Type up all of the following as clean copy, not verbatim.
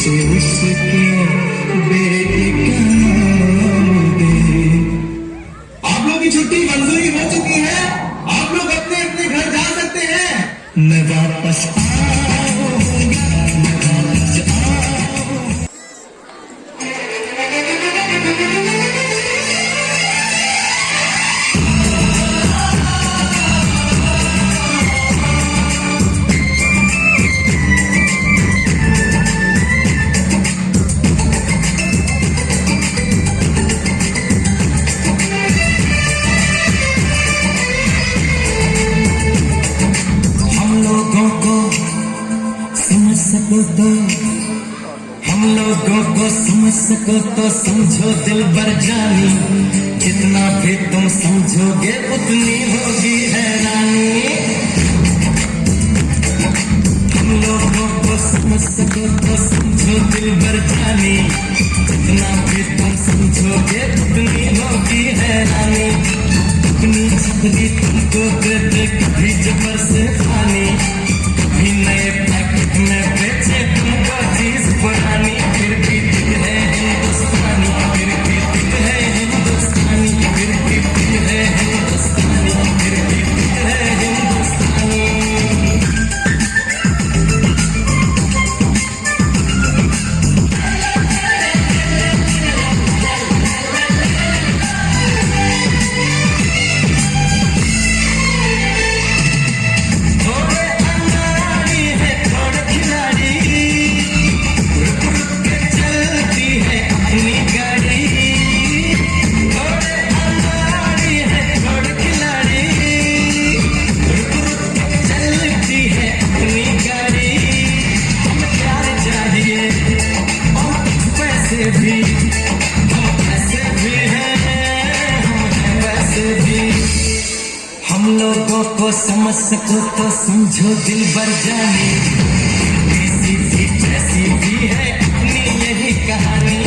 उसे उसके बेटे का नाम दे। आप लोग की छुट्टी मंजूरी हो चुकी है, आप लोग अपने अपने घर जा सकते हैं। मैं वापस आऊंगा, मैं वापस आऊंगा। हम लोगों को समझ सको तो समझो दिल भर जानी, जितना भी तुम समझोगे उतनी होगी हैरानी। हम लोगों को समझ सको तो समझो दिल भर जानी, जितना भी तुम समझोगे उतनी होगी हैरानी। अपनी छतरी तुमको दे दे कभी जबर से पानी, कभी नए पैकेट में बेचे तुमको चीज पुरानी। फिर भी दिल है हिंदुस्तानी, फिर भी दिल है हिंदुस्तानी, फिर भी दिल है हिंदुस्तानी, फिर भी दिल है हिंदुस्तानी। हम लोगों को समझ सको तो समझो दिल भर जानी, सीधी जैसी भी है अपनी यही कहानी।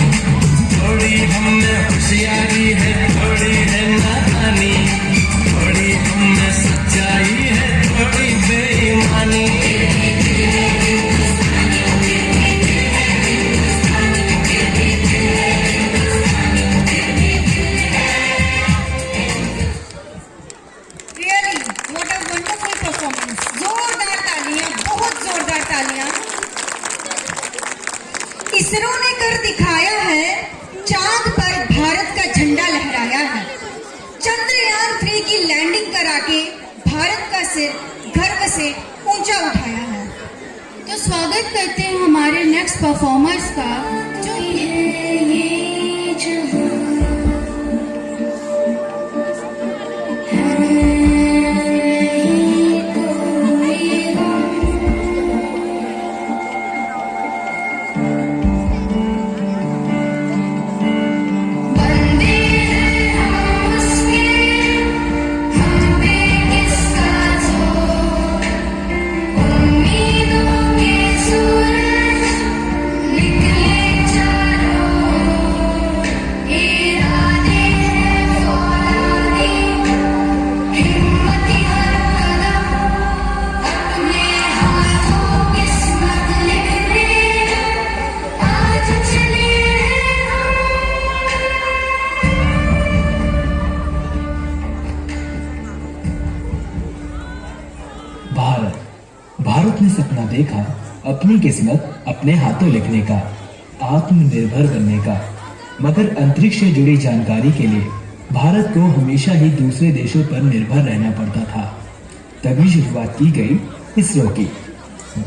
थोड़ी हम में होशियारी है, थोड़ी है नादानी, थोड़ी हम में सच्चाई है, थोड़ी बेईमानी। इसरो ने कर दिखाया है, चांद पर भारत का झंडा लहराया है। चंद्रयान 3 की लैंडिंग करा के भारत का सिर गर्व से ऊंचा उठाया है। तो स्वागत करते हैं हमारे नेक्स्ट परफॉर्मर्स का, जो ये जहां भारत ने सपना देखा अपनी किस्मत अपने हाथों लिखने का, आत्मनिर्भर बनने का। मगर अंतरिक्ष से जुड़ी जानकारी के लिए भारत को हमेशा ही दूसरे देशों पर निर्भर रहना पड़ता था। तभी शुरुआत की गई इसरो की।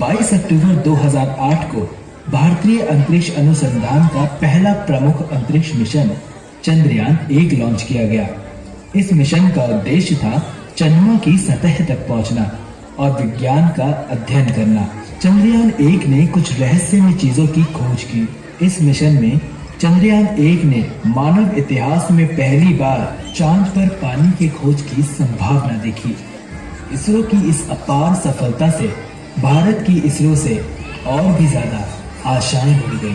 22 अक्टूबर 2008 को भारतीय अंतरिक्ष अनुसंधान का पहला प्रमुख अंतरिक्ष मिशन चंद्रयान 1 लॉन्च किया गया। इस मिशन का उद्देश्य था चंद्रमा की सतह तक पहुंचना और विज्ञान का अध्ययन करना। चंद्रयान 1 ने कुछ रहस्यमय चीजों की खोज की। इस मिशन में चंद्रयान 1 ने मानव इतिहास में पहली बार चांद पर पानी की खोज की संभावना देखी। इसरो की इस अपार सफलता से भारत की इसरो से और भी ज्यादा आशाएं जुड़ गई।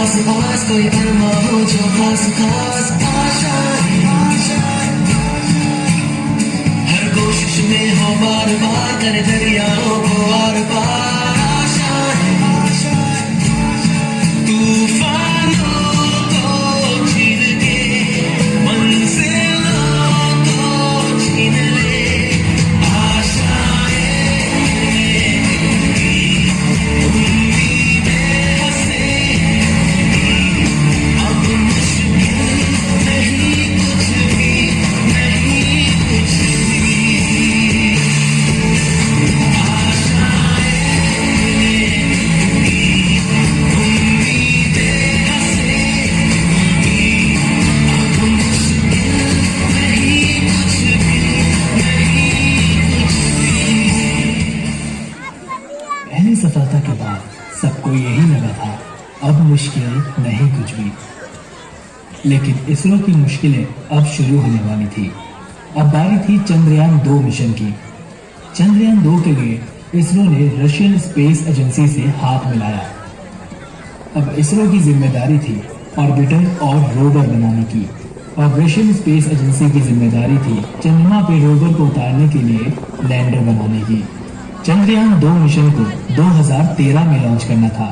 पास पास कोई अरमा हो जो खास खास आशाएं हर कोशिश में हो बार बार करे दरियाओं को आर पार आशाएं तूफानों को छीन के मंजिलों को छीन ले पहली सफलता के बाद सबको यही लगा था अब मुश्किल नहीं कुछ भी, लेकिन इसरो की मुश्किलें अब शुरू होने वाली थी। अब बारी थी चंद्रयान 2 मिशन की। चंद्रयान 2 के लिए इसरो ने रशियन स्पेस एजेंसी से हाथ मिलाया। अब इसरो की जिम्मेदारी थी ऑर्बिटर और रोवर बनाने की, और रशियन स्पेस एजेंसी की जिम्मेदारी थी चंद्रमा पे रोवर को उतारने के लिए लैंडर बनाने की। चंद्रयान 2 मिशन को 2013 में लॉन्च करना था,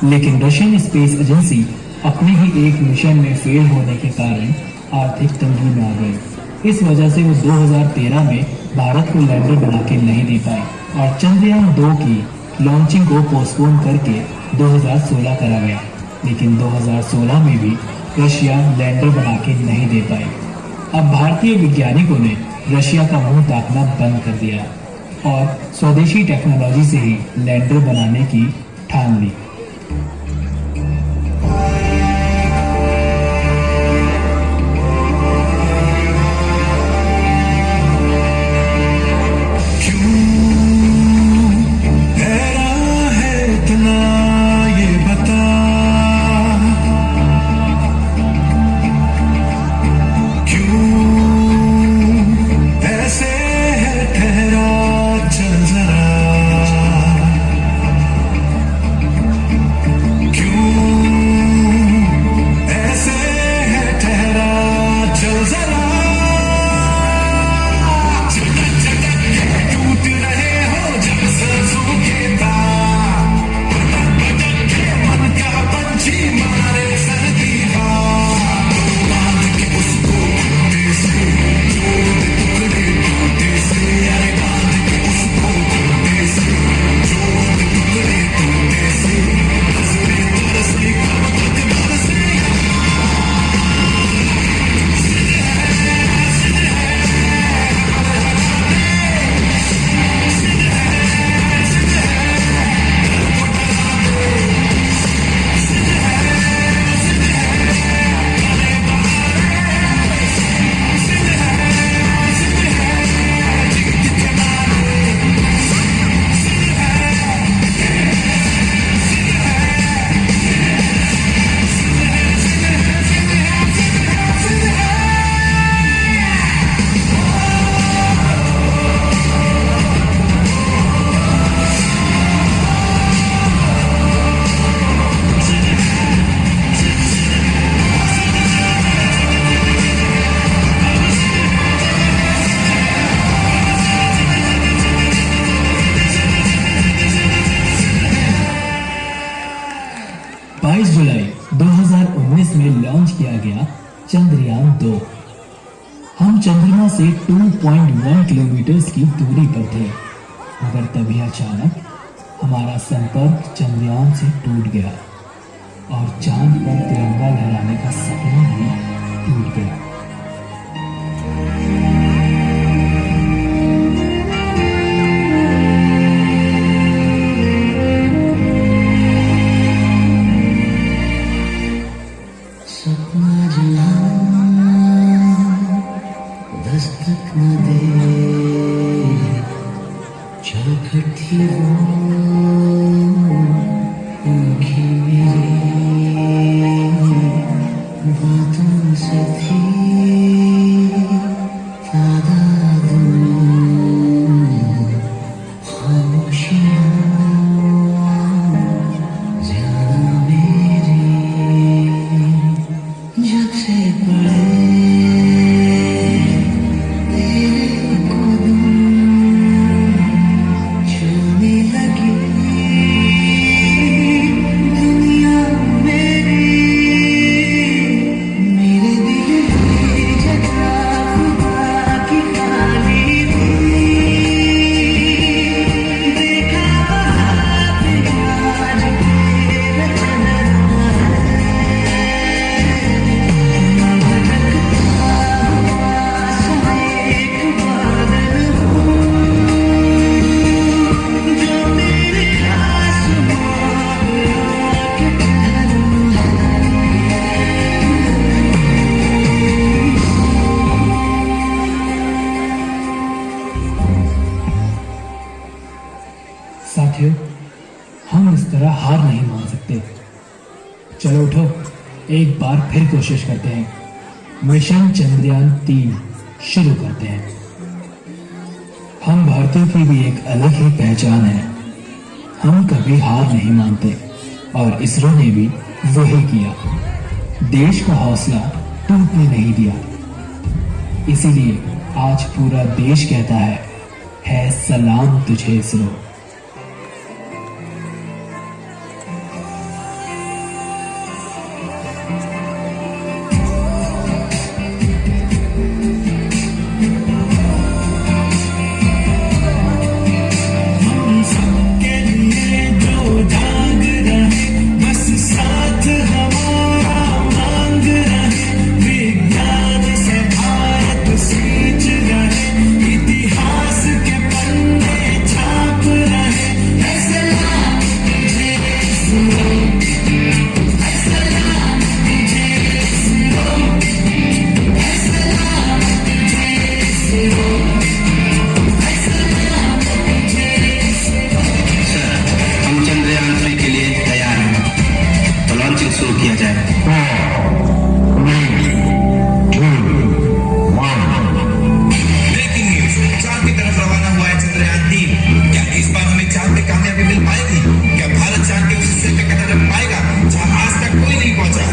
लेकिन रशियन स्पेस एजेंसी अपने ही एक मिशन में फेल होने के कारण आर्थिक तंगी में आ गई। इस वजह से वो 2013 में भारत को लैंडर बना के नहीं दे पाए और चंद्रयान 2 की लॉन्चिंग को पोस्टपोन करके 2016 करा गया। लेकिन 2016 में भी रशिया लैंडर बना के नहीं दे पाए। अब भारतीय वैज्ञानिकों ने रशिया का मुंह ताकना बंद कर दिया और स्वदेशी टेक्नोलॉजी से ही लैंडर बनाने की ठान ली। जुलाई 2019 में लॉन्च किया गया चंद्रयान 2। हम चंद्रमा से 2.1 किलोमीटर की दूरी पर थे, मगर तभी अचानक हमारा संपर्क चंद्रयान से टूट गया और चांद पर तिरंगा लहराने का सपना भी टूट गया। साथियों, हम इस तरह हार नहीं मान सकते। चलो उठो, एक बार फिर कोशिश करते हैं। मिशन चंद्रयान 3 शुरू करते हैं। हम भारतीयों की भी एक अलग ही पहचान है। हम कभी हार नहीं मानते और इसरो ने भी वही किया। देश का हौसला टूटने नहीं दिया। इसीलिए आज पूरा देश कहता है सलाम तुझे इसरो। हम सबके लिए जो जाग रहे, बस साथ हमारा मांग रहे। विज्ञान से भारत सींच रहे, इतिहास के पन्ने छाप रहे। है सलाम तुझे इसरो, है सलाम तुझे इसरो, है सलाम तुझे इसरो, है सलाम तुझे इसरो। हम चंद्रयान 3 के लिए तैयार हैं, तो लॉन्चिंग शुरू किया जाए। ब्रेकिंग न्यूज, चांद की तरफ रवाना हुआ है चंद्रयान 3। क्या इस बार हमें चांद पे कामयाबी मिल पाएगी? क्या भारत चांद के उस हिस्से पे कदम रख पाएगा जहां आज तक कोई नहीं पहुंचा?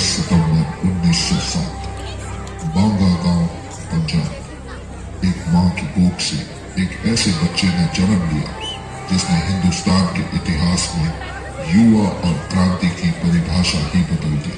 सितंबर 1907 बांगा गांव, पंजाब। एक मां की कोख से एक ऐसे बच्चे ने जन्म लिया जिसने हिंदुस्तान के इतिहास में युवा और क्रांति की परिभाषा ही बदल दी।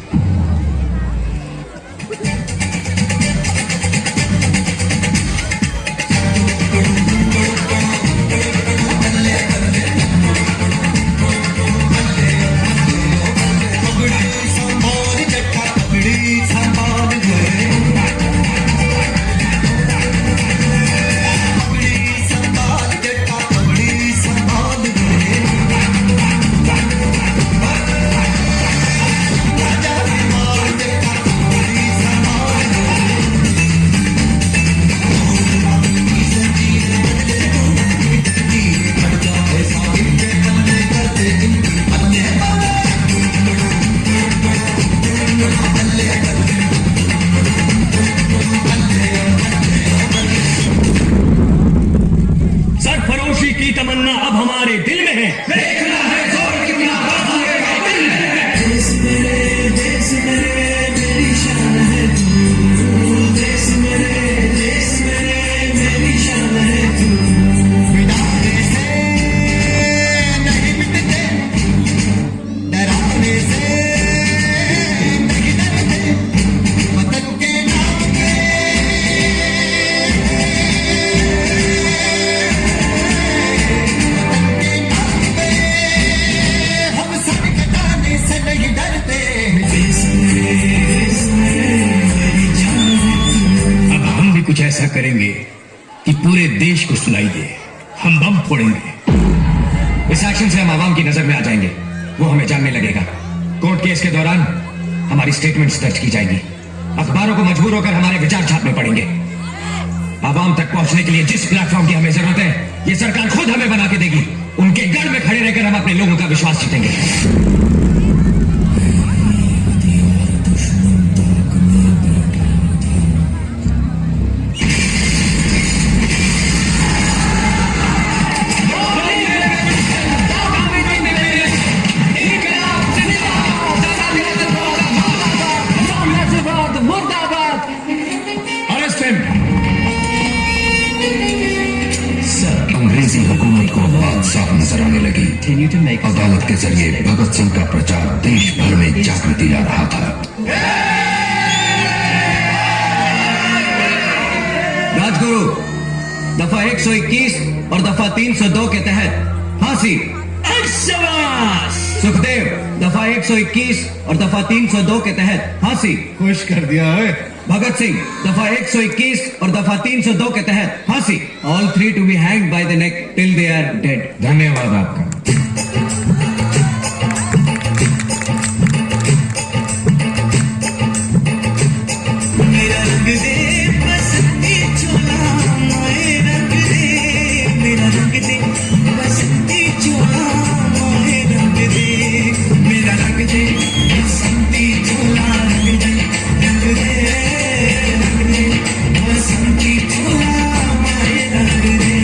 सरफरोशी की तमन्ना अब हमारे दिल में है। देखना है जोर कितना हमारे काबिल है। देश मेरे, देश मेरे, मेरी शान है तू। देश मेरे, देश मेरे, मेरी शान है तू। डराने से नहीं मिटते, डराने से नहीं डरते, वतन के नाम पे हम सर कटाने से नहीं डरते। अब हम भी कुछ ऐसा करेंगे कि पूरे देश को सुनाई दे। हम बम फोड़ेंगे। इस एक्शन से हम आवाम की नजर में आ जाएंगे। वो हमें जानने लगेगा। कोर्ट केस के दौरान हमारी स्टेटमेंट्स दर्ज की जाएंगी। अखबारों को मजबूर होकर हमारे विचार छापने पड़ेंगे। आवाम तक पहुंचने के लिए जिस प्लेटफॉर्म की हमें जरूरत है, ये सरकार खुद हमें बना के देगी। उनके गढ़ में खड़े रहकर हम अपने लोगों का विश्वास जीतेंगे। साफ नजर आने लगी। अदालत के जरिए भगत सिंह का प्रचार देश भर में जागृति ला रहा था। राजगुरु, दफा 121 और दफा 302 के तहत फांसी। सुखदेव, दफा 121 और दफा 302 के तहत फांसी। खुश कर दिया है। भगत सिंह, दफा 121 और दफा 302 के तहत फांसी। All 3 to be hanged by the neck till they are dead. धन्यवाद आपका। मेरा रंग दे बसंती चोला, मोए रंग दे, मेरा रंग दे बसंती चोला, मोए रंग दे, मेरा रंग दे बसंती चोला, रंग दे, रंग दे, रंग दे बसंती चोला, मोए रंग दे।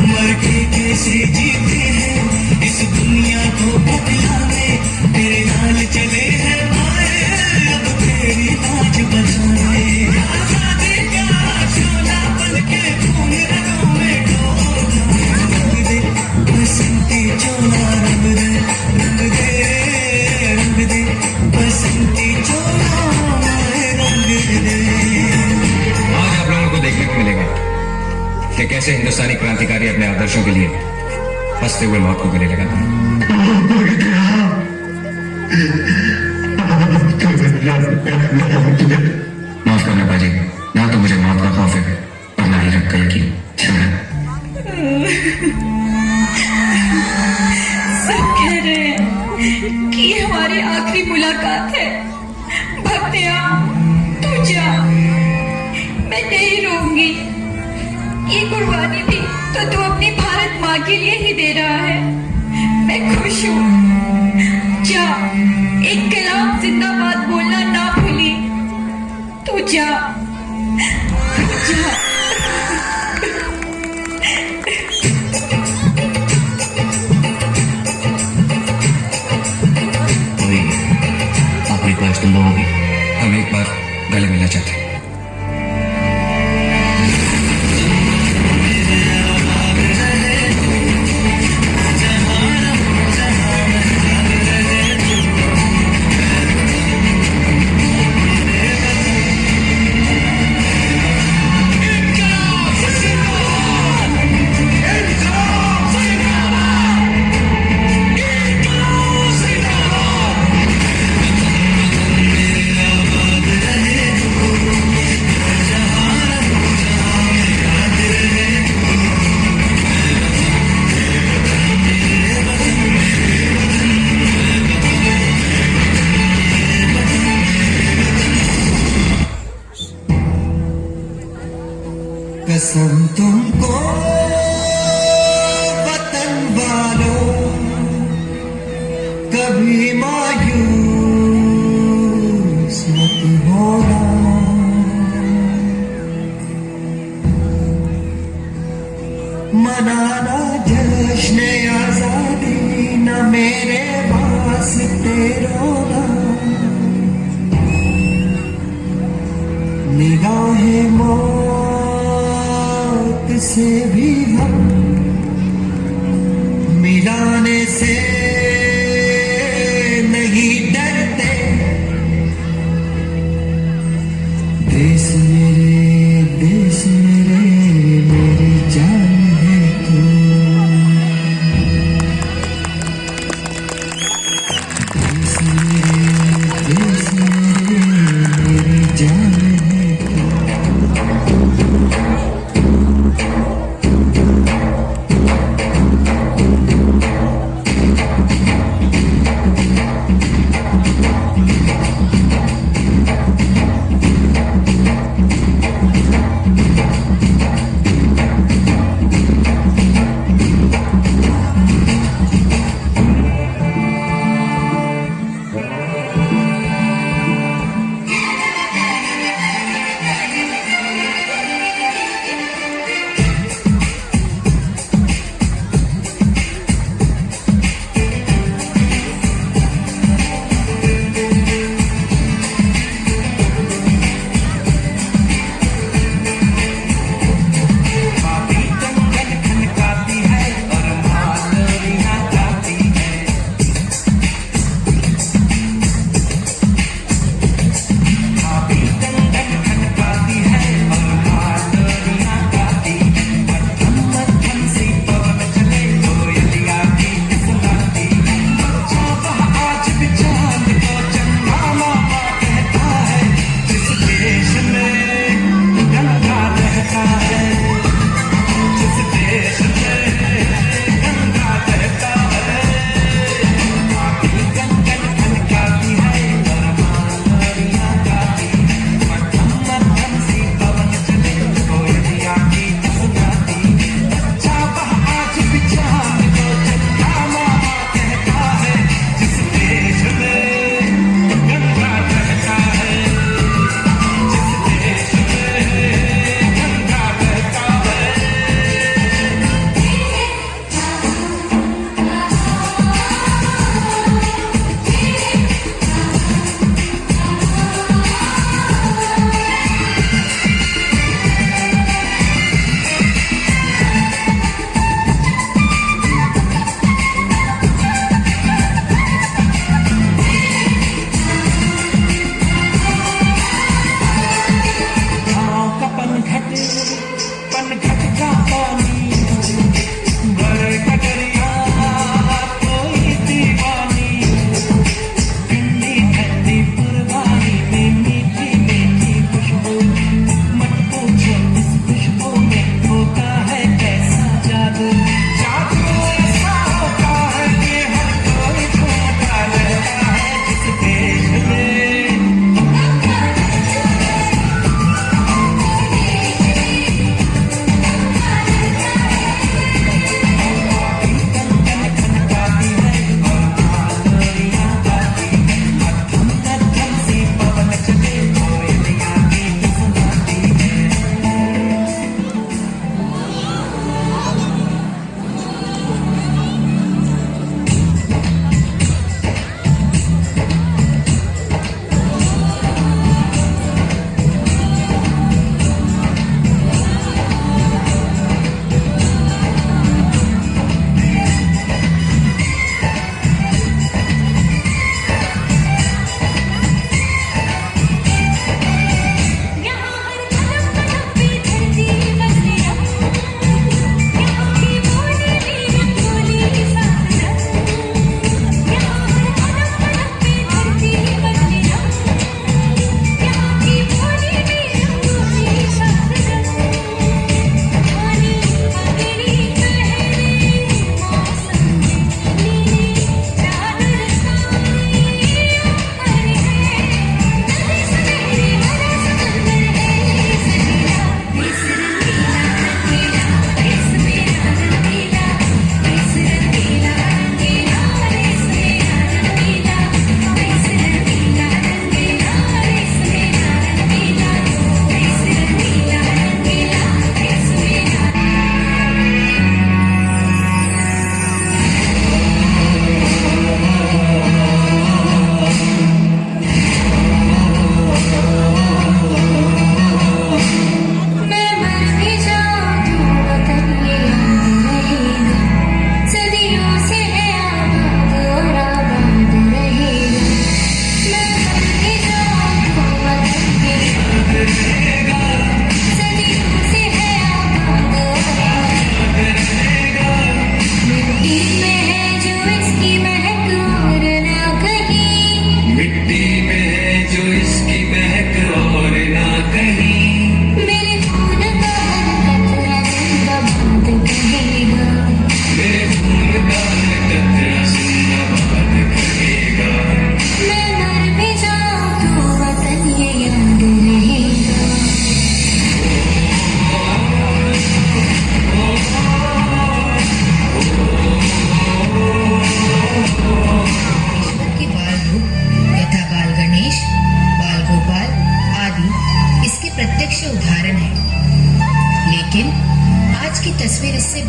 मर के कैसे जीते हैं इस दुनिया को बदलाने, तेरे नाल चले हैं माए, अब तेरी नाच बजाने। आजादी का शोला बन के खून रगों में डोला, रंग दे बसंती चोला, रंग दे, रंग दे, रंग दे बसंती चोला, माए रंग दे। आज आप लोगों को देखने को मिलेगा कि कैसे हिंदुस्तानी क्रांतिकारी अपने आदर्शों के लिए हंसते हुए मौत को गले लगाते हैं। माफ करना बाजी, ना तो मुझे मौत का खौफ है और ना ही रब का यकीन। सब कह रहे हैं कि ये हमारी आखिरी मुलाकात है। भक्तिया, तू जा, मैं नहीं रहूंगी। ये कुर्बानी भी तो तू अपनी भारत माँ के लिए ही दे रहा है। मैं खुश हूँ। जा, एक कलाम जिंदाबाद बोलना ना भूली। तू जा, जा। आखिरी ख्वाहिश तुम लोगों की, हम एक बार गले मिलना चाहते हैं। कसम तुमको वतन वालों, कभी मायूस मत होना। मनाना जश्न आजादी, न मेरे वास्ते रोना। निगाहें मौत से भी हम मिलाने से नहीं डरते। देश मेरे मेरी जान है तू। देश मेरे मेरी जान है तू।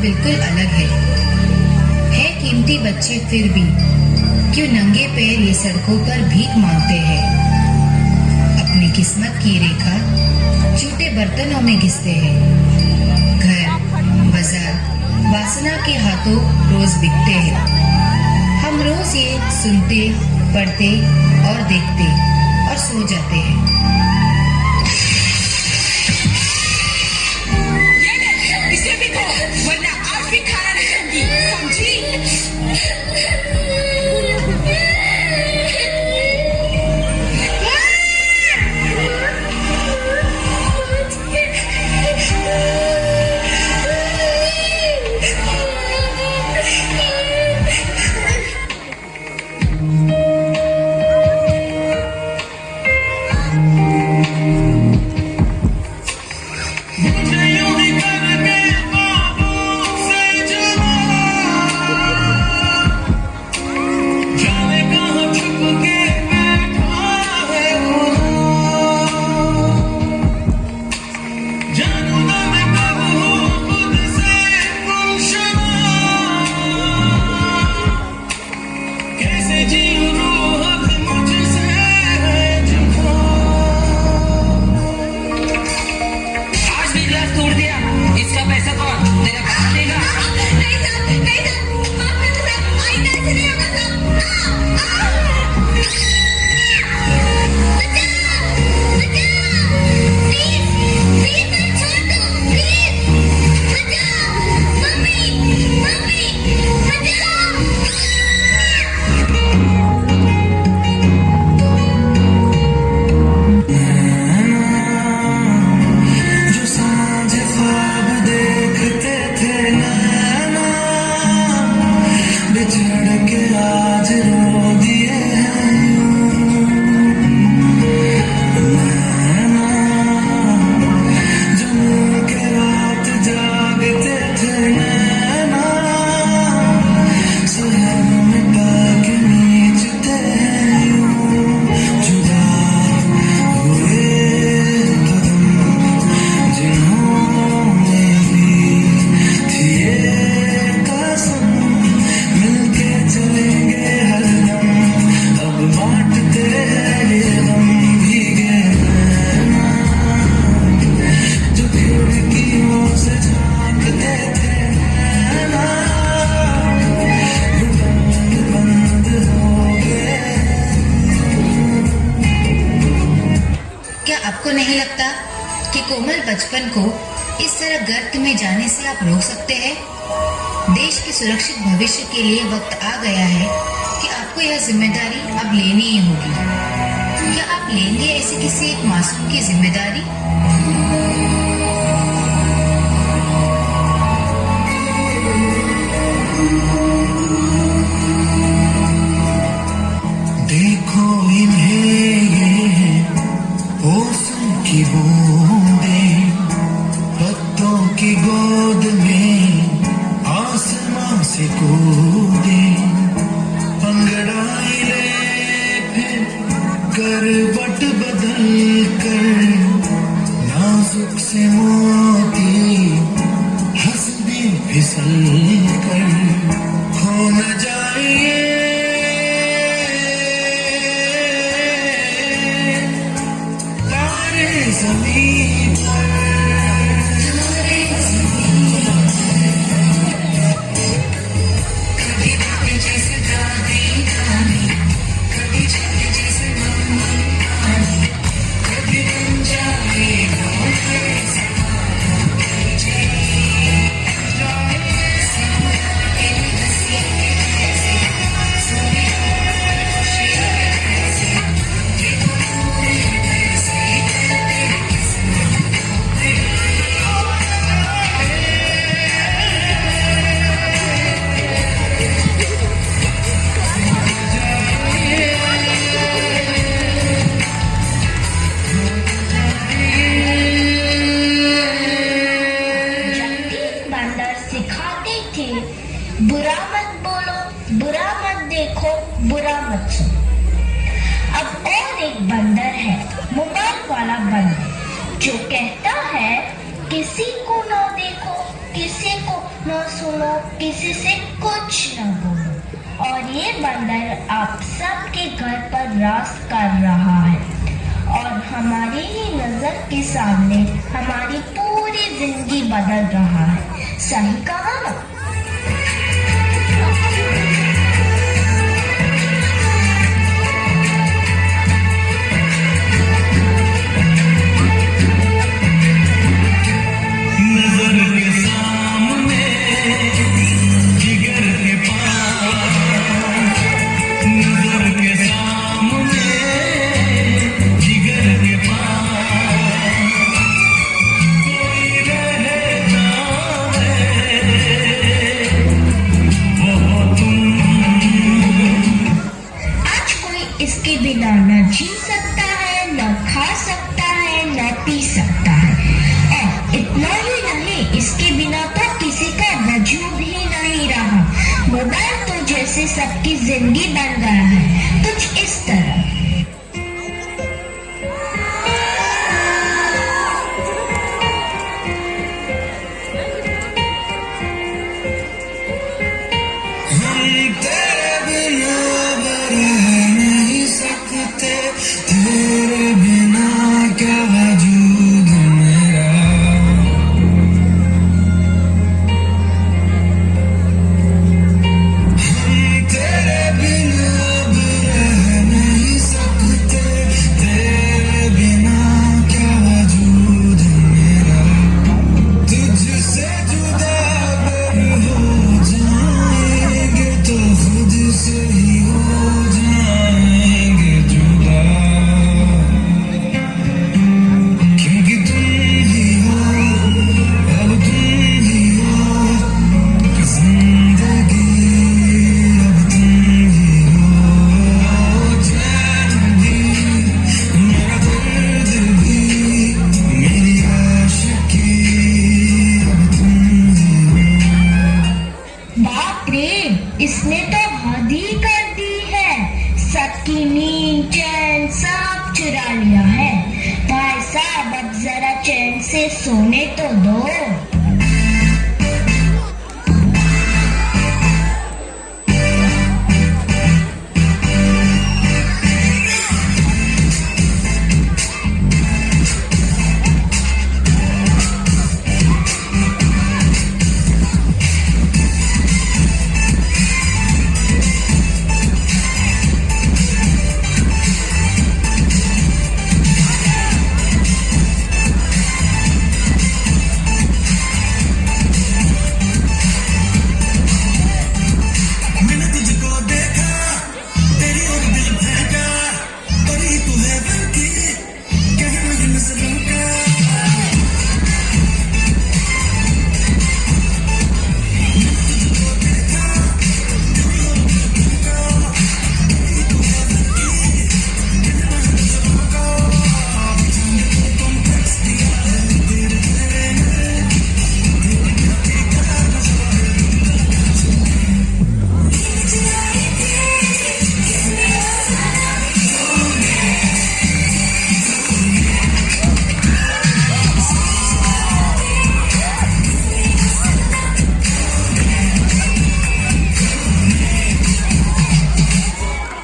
बिल्कुल अलग है कीमती बच्चे फिर भी क्यों नंगे पैर ये सड़कों पर भीख मांगते हैं। अपनी किस्मत की रेखा झूठे बर्तनों में घिसते हैं। घर बाजार वासना के हाथों रोज बिकते हैं। हम रोज ये सुनते, पढ़ते और देखते और सो जाते हैं। इसे भी दो, वरना आप भी खाना नहीं होंगी, समझी? आपको नहीं लगता कि कोमल बचपन को इस तरह गर्त में जाने से आप रोक सकते हैं? देश के सुरक्षित भविष्य के लिए वक्त आ गया है कि आपको यह जिम्मेदारी अब लेनी ही होगी। क्या आप लेंगे ऐसे किसी एक मासूम की जिम्मेदारी? देखो इन्हें ये मौसम की बूंदें पत्तों की गोद में आसमां से कूदे, अंगड़ाई ले फिर करवट बदल कर नाजुक से मोती हंसने फिसल कर खो न जाए ज़मीन कभी देखते जैसे दादी नानी, कभी चलते जैसे मम्मी पानी, कभी बन जाए बुरा मत बोलो, बुरा मत देखो, बुरा मत सुनो। अब और एक बंदर है, मोबाइल वाला बंदर, जो कहता है किसी को ना देखो, किसी को न सुनो, किसी से कुछ न बोलो। और ये बंदर आप सबके घर पर राज कर रहा है और हमारी ही नजर के सामने हमारी पूरी जिंदगी बदल रहा है। सही कहा ना? नजर के सामने जिगर के पास, नजर के सामने जिगर के पास कोई रहता है, वो तुम। आज कोई इसके बिना न जी सकता है, न खा सकता है, न पी सकता है। और इतना ही नहीं, इसके बिना तो किसी का वजूद ही नहीं रहा। मोबाइल तो जैसे सबकी जिंदगी बन गया है, कुछ इस तरह। हम तेरे बिना रह नहीं सकते, तेरे बिना क्या वजूद मेरा। हम तेरे बिना रह नहीं सकते, तेरे बिना क्या वजूद मेरा। तुझसे जुदा अगर हो जाएंगे तो खुद से ही हो जाएंगे जुदा, क्योंकि तुम ही हो, अब तुम ही हो जिंदगी, अब तुम ही हो चैन भी, मेरा दर्द भी, मेरी आशिकी, अब तुम ही हो। बाप रे, इसने तो हद ही कर दी है। सबकी नींद चैन सब चुरा लिया है। भाई साहब, अब जरा चैन से सोने तो दो। मैंने तुझको देखा, तेरी ओर दिल फेंका, परी तू है बनके, कहना है नजरों का।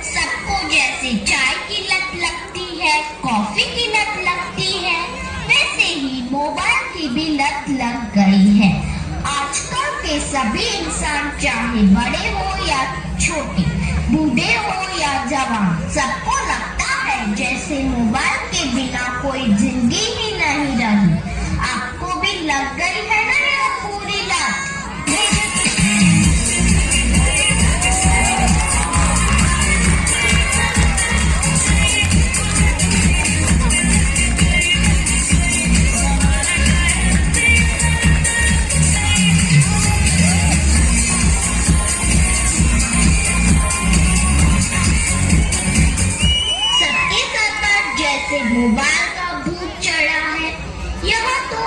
सबको जैसे चाय की लत लगती है, कॉफी की लत लगती है, वैसे ही मोबाइल की भी लत लग गई है। आजकल के सभी इंसान, चाहे बड़े हो या छोटे, बूढ़े हो या जवान, सबको लगता है जैसे मोबाइल के बिना कोई जिंदगी ही नहीं रही। आपको भी लग गई है ना ये पूरी लत? सबके सर पर जैसे मोबाइल का भूत चढ़ा है। यह तो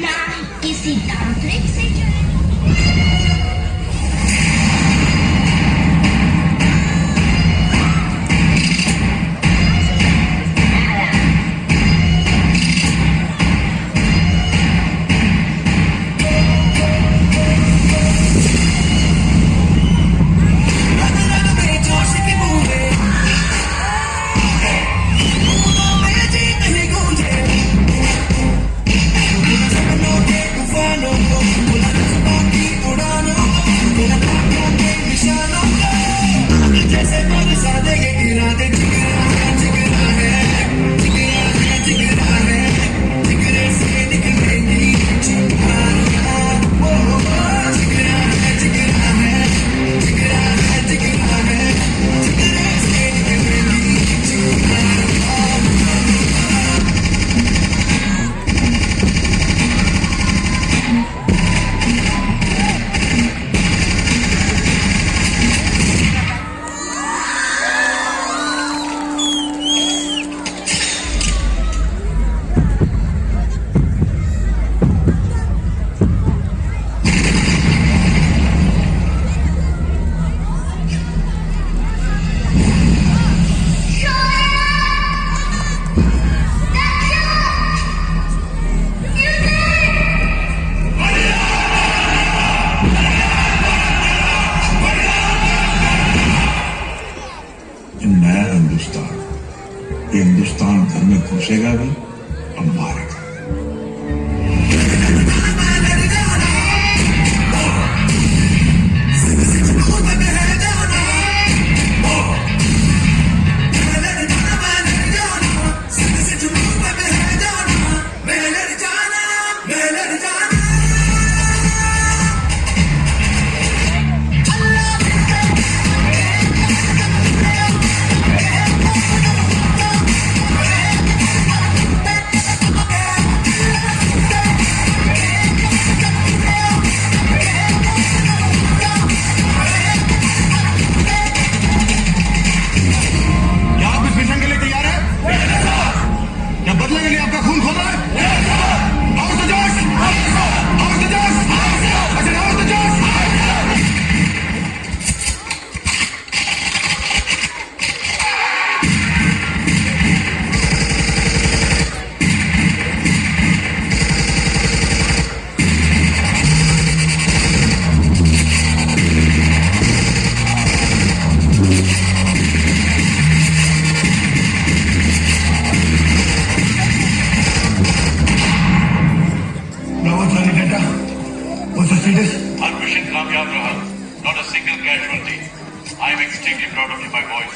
ना ही किसी तांत्रिक से चढ़ा। ये हिंदुस्तान घर में घुसेगा भी और मारेगा। Our mission कामयाब रहा. Not a single casualty. I am extremely proud of you, my boys.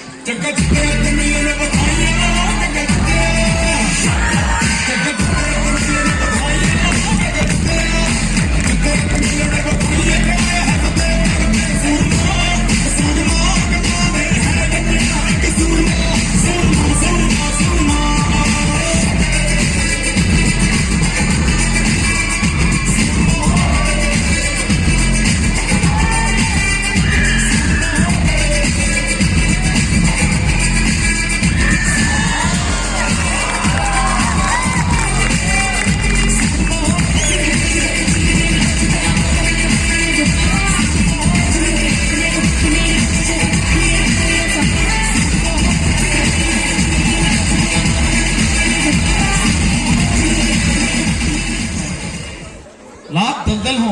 लात दलदल हो,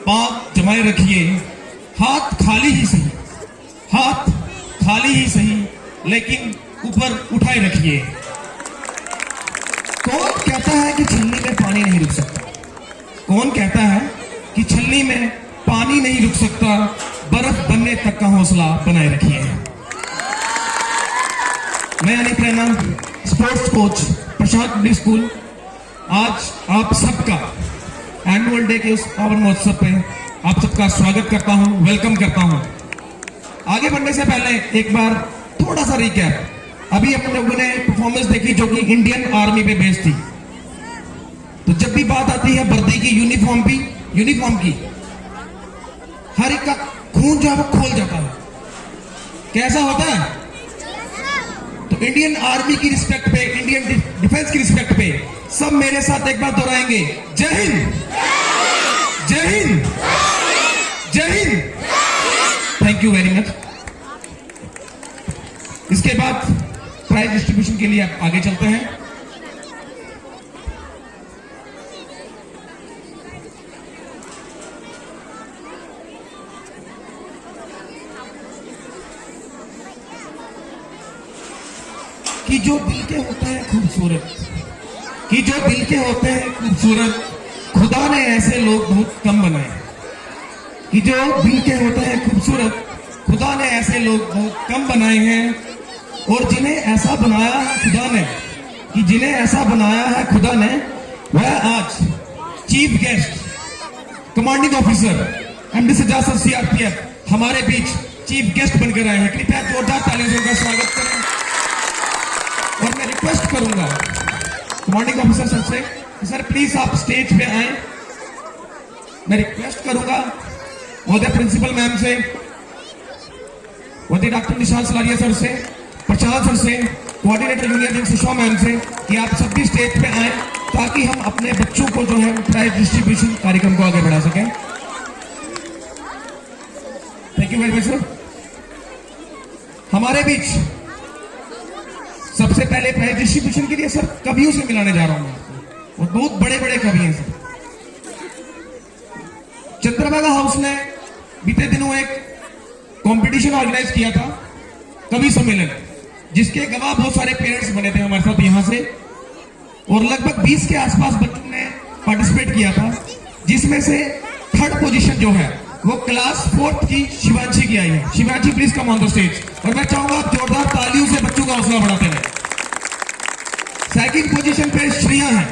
पाप जमाए रखिए, हाथ खाली ही सही, हाथ खाली ही सही, लेकिन ऊपर उठाए रखिए। कौन कहता है कि छलनी में पानी नहीं रुक सकता? कौन कहता है कि छलनी में पानी नहीं रुक सकता? बर्फ बनने तक का हौसला बनाए रखिए। मैं यानी प्रेरणा स्पोर्ट्स कोच प्रशांत पब्लिक स्कूल आज आप सबका एनुअल डे के उस पावन महोत्सव पे आप सबका स्वागत करता हूं, वेलकम करता हूं। आगे बढ़ने से पहले एक बार थोड़ा सा रिकैप। अभी अपन लोगों ने परफॉर्मेंस देखी जो कि इंडियन आर्मी पे बेस्ड थी। तो जब भी बात आती है वर्दी की, यूनिफॉर्म की, हर एक का खून जो है वो खोल जाता है। कैसा होता है? तो इंडियन आर्मी की रिस्पेक्ट पे, इंडियन डिफेंस की रिस्पेक्ट पे सब मेरे साथ एक बार दोहराएंगे, जय हिंद, जय हिंद, जय Hind. Thank you very much. इसके बाद प्राइज डिस्ट्रीब्यूशन के लिए आप आगे चलते हैं। कि जो दिल के होते हैं खूबसूरत, कि जो दिल के होते हैं खूबसूरत, खुदा ने ऐसे लोग बहुत कम बनाए। कि जो दिल के होते हैं खूबसूरत, खुदा ने ऐसे लोग बहुत कम बनाए हैं। और जिन्हें ऐसा बनाया है खुदा ने, कि जिन्हें ऐसा बनाया है खुदा ने, वह आज chief guest, commanding officer MD Sajjad sir CRPF हमारे बीच चीफ गेस्ट बनकर आए हैं। कृपया जोरदार तालियों से उनका स्वागत करें। और मैं रिक्वेस्ट करूंगा कमांडिंग ऑफिसर सर से कि सर प्लीज आप स्टेज पे आए। मैं रिक्वेस्ट करूंगा महोदय प्रिंसिपल मैम से, महोदय डॉक्टर निशांत सलारिया सर से, प्रशांत सर से, कोऑर्डिनेटर जूनियर सुषमा मैम से कि आप सब भी स्टेज पे आए ताकि हम अपने बच्चों को जो है प्राइज डिस्ट्रीब्यूशन कार्यक्रम को आगे बढ़ा सकें। Thank you very much sir. हमारे बीच सबसे पहले प्राइज डिस्ट्रीब्यूशन के लिए सर कवियों से मिलाने जा रहा हूं आपको। वो बहुत बड़े बड़े कवि हैं सर। चंद्रभागा हाउस ने बीते दिनों एक कंपटीशन ऑर्गेनाइज किया था, कवि सम्मेलन। जिसके गवाह बहुत सारे पेरेंट्स बने थे हमारे साथ यहाँ से, और लगभग 20 के आसपास बच्चों ने पार्टिसिपेट किया था, जिसमें से थर्ड पोजीशन जो है वो क्लास 4th की शिवांशी की आई है। Shivanshi please come on the stage, और मैं चाहूंगा आप जोरदार तालियों से बच्चों का हौसला बढ़ाते रहे। सेकंड पोजीशन पे श्रेया है,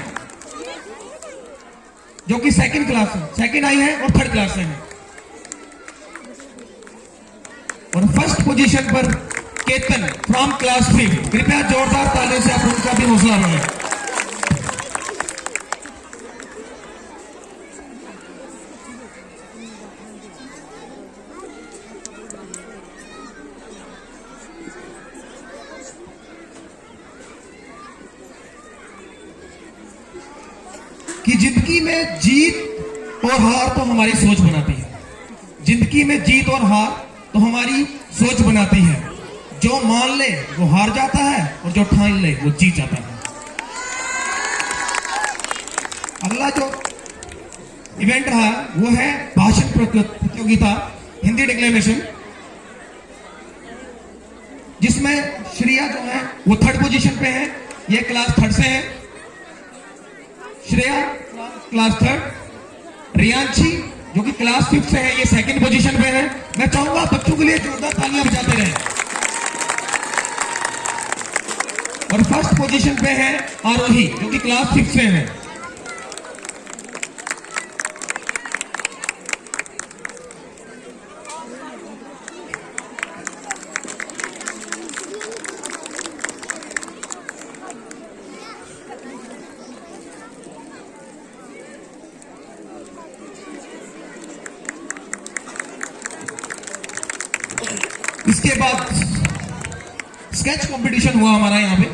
जो कि सेकंड क्लास है, सेकंड आई है और थर्ड क्लास से है। और फर्स्ट पोजीशन पर केतन फ्रॉम क्लास 5, कृपया जोरदार तालियों से आप उनका भी हौसला बढ़ाएं। कि जिंदगी में जीत और हार तो हमारी सोच बनाती है। जिंदगी में जीत और हार तो हमारी सोच बनाती है। जो मान ले वो हार जाता है और जो ठान ले वो जीत जाता है। अगला जो इवेंट रहा वो है भाषण प्रतियोगिता, हिंदी डिक्लेमेशन, जिसमें श्रेया जो है वो थर्ड पोजीशन पे है, ये क्लास 3rd से है। श्रेया क्लास 3rd, रियांशी जो कि क्लास 5th से है, ये सेकंड पोजीशन पे है। मैं चाहूंगा बच्चों के लिए जोरदार तालियां बजाते रहें। और फर्स्ट पोजीशन पे है आरोही, जो कि क्लास 6th से है। इसके बाद स्केच कंपटीशन हुआ हमारा यहाँ पे,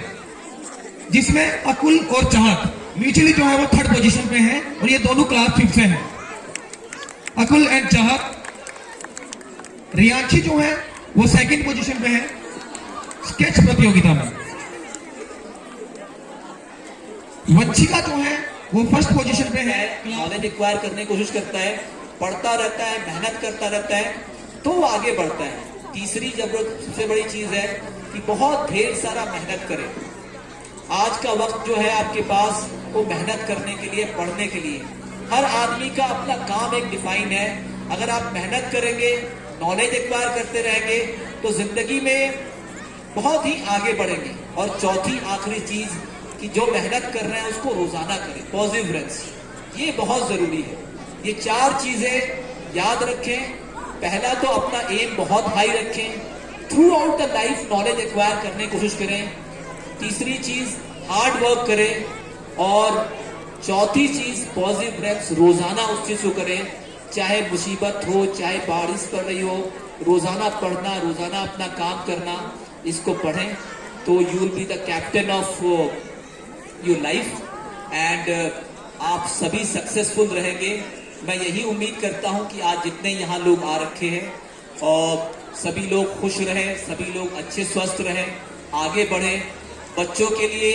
जिसमें अकुल और चाहत म्यूचुअली जो है वो थर्ड पोजीशन पे है, और ये दोनों क्लास 5th से हैं। अकुल एंड चाहत। रियांशी जो है वो सेकंड पोजीशन पे है स्केच प्रतियोगिता में। वंशिका जो है वो फर्स्ट पोजीशन पे है। नॉलेज एक्वायर करने की कोशिश करता है, पढ़ता रहता है, मेहनत करता रहता है, तो वो आगे बढ़ता है। तीसरी जरूरत सबसे बड़ी चीज है कि बहुत ढेर सारा मेहनत करें। आज का वक्त जो है आपके पास वो मेहनत करने के लिए, पढ़ने के लिए। हर आदमी का अपना काम एक डिफाइन है। अगर आप मेहनत करेंगे, नॉलेज एक्वायर करते रहेंगे, तो जिंदगी में बहुत ही आगे बढ़ेंगे। और चौथी आखिरी चीज कि जो मेहनत कर रहे हैं उसको रोजाना करें, परसिवरेंस, ये बहुत जरूरी है। ये 4 चीजें याद रखें। पहला तो अपना एम बहुत हाई रखें, through out the life knowledge acquire करने की कोशिश करें। तीसरी चीज हार्ड वर्क करें, और चौथी चीज परसिवरेंस, रोजाना उस चीज को करें। चाहे मुसीबत हो, चाहे बारिश पड़ रही हो, रोजाना पढ़ना, रोजाना अपना काम करना। इसको पढ़ें तो you will be the captain of your life, and आप सभी सक्सेसफुल रहेंगे। मैं यही उम्मीद करता हूं कि आज जितने यहाँ लोग आ रखे हैं, और सभी लोग खुश रहें, सभी लोग अच्छे स्वस्थ रहें, आगे बढ़ें। बच्चों के लिए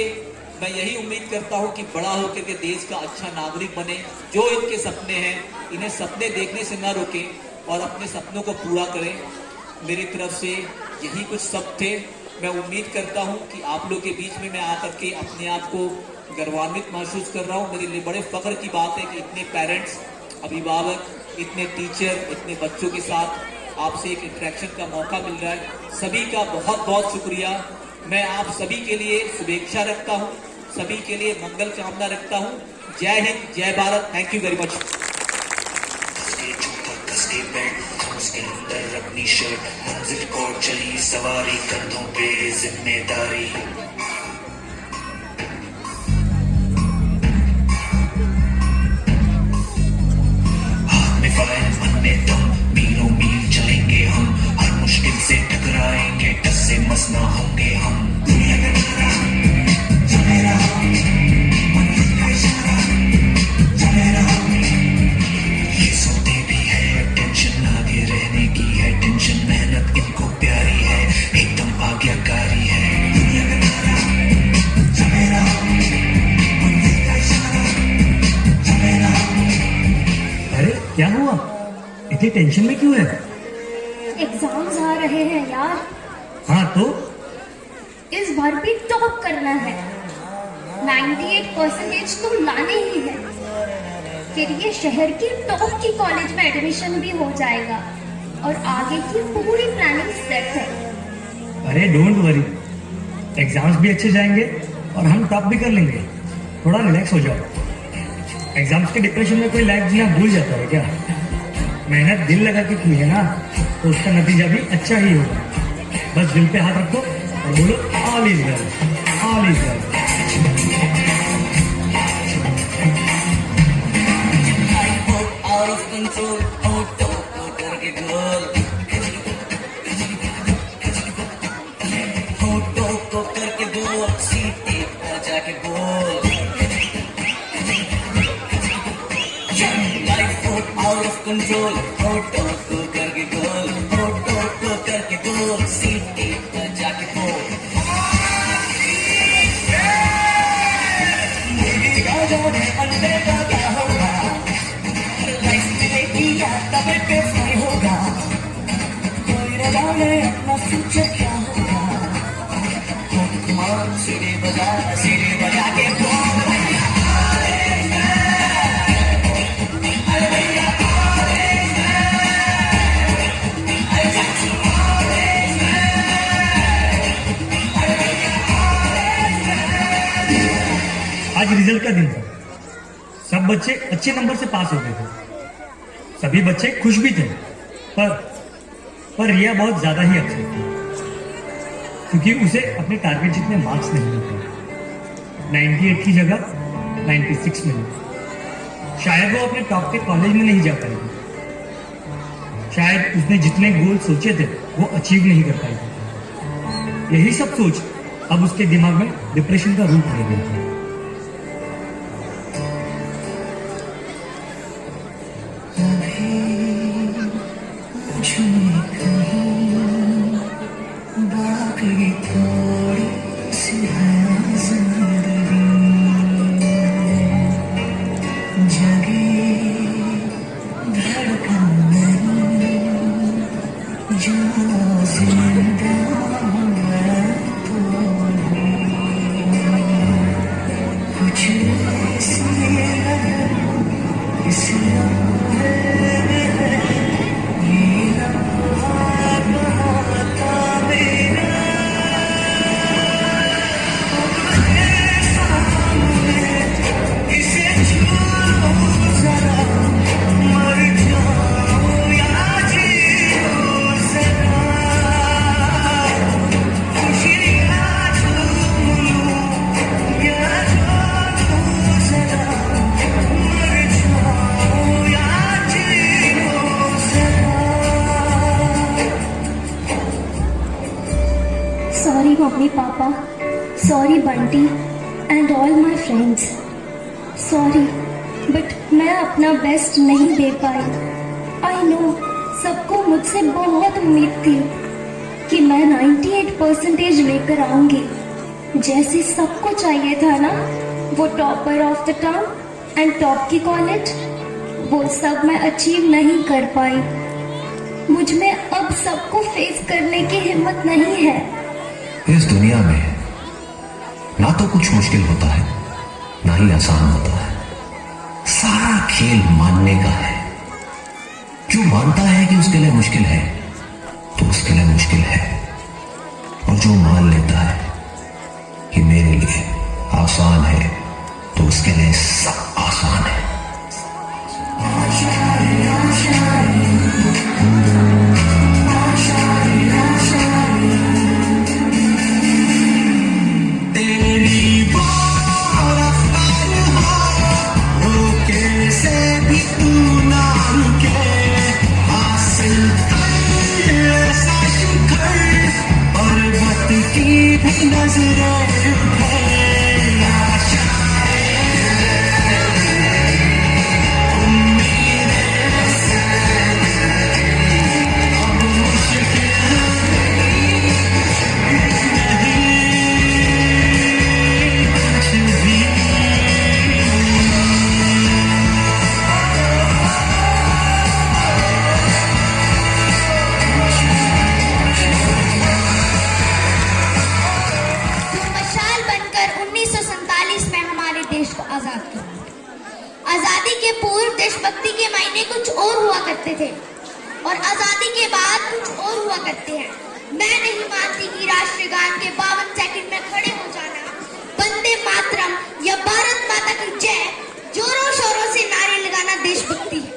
मैं यही उम्मीद करता हूं कि बड़ा होकर के देश का अच्छा नागरिक बने। जो इनके सपने हैं, इन्हें सपने देखने से ना रोकें और अपने सपनों को पूरा करें। मेरी तरफ से यही कुछ सब थे। मैं उम्मीद करता हूं कि आप लोग के बीच में मैं आकर के अपने आप को गर्वान्वित महसूस कर रहा हूं। मेरे लिए बड़े फख्र की बात है कि इतने पेरेंट्स, अभिभावक, इतने टीचर, इतने बच्चों के साथ आपसे एक इंटरेक्शन का मौका मिल रहा है। सभी का बहुत बहुत शुक्रिया। मैं आप सभी के लिए शुभेच्छा रखता हूं, सभी के लिए मंगल कामना रखता हूं। जय हिंद, जय Bharat. Thank you very much. उसके अंदर अपनी शर्ट, मंजिल को चली सवारी, कंधों पे जिम्मेदारी। हाथ में फायर, मन में दम, मीलों मील चलेंगे हम, हर मुश्किल से टकराएंगे, टस से मस ना होंगे हम। दुनिया का टकरा चले रहा, मंजिल का इशारा चले रहा। ये सोते भी है, टेंशन आगे रहने की है, टेंशन मेहनत इनको प्यारी है, एकदम आज्ञाकारी है। दुनिया का टकरा चले रहा, मंजिल का इशारा चले रहा। अरे क्या हुआ, इतनी टेंशन में क्यों है? एग्जाम्स आ रहे हैं यार। हाँ तो इस बार भी टॉप करना है। 98% तो लाने ही है, फिर ये शहर की टॉप की कॉलेज में एडमिशन भी हो जाएगा और आगे की पूरी प्लानिंग सेट है। अरे डोंट वरी, एग्जाम्स भी अच्छे जाएंगे और हम टॉप भी कर लेंगे। थोड़ा रिलैक्स हो जाओ। एग्जाम्स के डिप्रेशन में कोई लाइफ जीना भूल जाता है क्या? मेहनत दिल लगा के की है ना, तो उसका नतीजा भी अच्छा ही होगा। बस दिल पे हाथ रखो और बोलो all is well, all is well. out of control, auto करके गोल, auto को करके गोल, सीटी पर जाके बोल। Life out of control, auto को करके गोल, auto को करके गोल, सीटी पर जाके बोल। अंडे का क्या होगा? लाइफ मिलेगी या तबे पे फ्राई होगा? कोई न जाने अपना फ्यूचर क्या होगा? कुमार सीढ़ी बजा के बोल भैया, अरे भैया, अरे चाचू, आज रिजल्ट का दिन था। सब बच्चे अच्छे नंबर से पास हो गए थे। सभी बच्चे खुश भी थे, पर रिया बहुत ज्यादा ही अपसेट थी, क्योंकि उसे अपने टारगेट जितने मार्क्स नहीं मिले। 98 की जगह 96 मिले। शायद वो अपने टॉप के कॉलेज में नहीं जा पाएगी। शायद उसने जितने गोल सोचे थे वो अचीव नहीं कर पाएगी। यही सब सोच अब उसके दिमाग में डिप्रेशन का रूप ले गई थी। Sorry mummy papa, sorry Bunty and all my friends, sorry but मैं अपना बेस्ट नहीं दे पाई। आई नो सबको मुझसे बहुत उम्मीद थी कि मैं 98% लेकर आऊंगी, जैसे सबको चाहिए था ना, वो topper of the town and top की कॉलेज, वो सब मैं अचीव नहीं कर पाई। मुझ में अब सबको फेस करने की हिम्मत नहीं है। इस दुनिया में ना तो कुछ मुश्किल होता है, ना ही आसान होता है। सारा खेल मानने का है। जो मानता है कि उसके लिए मुश्किल है, तो उसके लिए मुश्किल है, और जो मान लेता है कि मेरे लिए आसान है, तो उसके लिए सब आसान है। आजाद करो। आजादी के पूर्व देशभक्ति के मायने कुछ और हुआ करते थे और आजादी के बाद कुछ और हुआ करते हैं। मैं नहीं मानती कि राष्ट्रगान के 52 सेकंड में खड़े हो जाना, वंदे मातरम या भारत माता की जय जोरों शोरों से नारे लगाना देशभक्ति है।